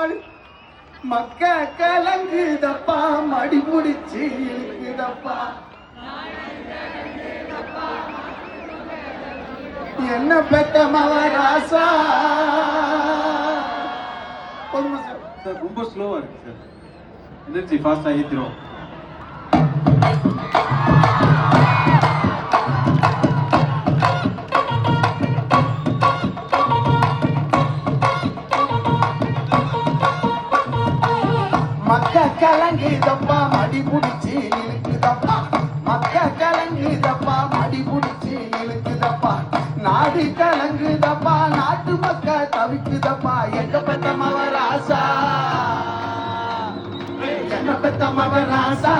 பாடு. மக்க கலங்குதப்பா மடி முடிச்சு இழுக்குதப்பா. என்ன பெத்த மவராசா. போதுமா சார்? சார் ரொம்ப ஸ்லோவா இருக்கு சார். எனர்ஜி ஃபாஸ்டா ஏத்திரும். மக்க கலங்குதப்பா மடி முடிச்சு இழுக்குதப்பா. மக்க கலங்குதப்பா மடி முடிச்சு இழுக்குதப்பா. நாடு கலங்குதப்பா நாட்டு மக்க தவிக்குதப்பா. எங்க பெத்த மவராசா, என்ன பெத்த மவராசா.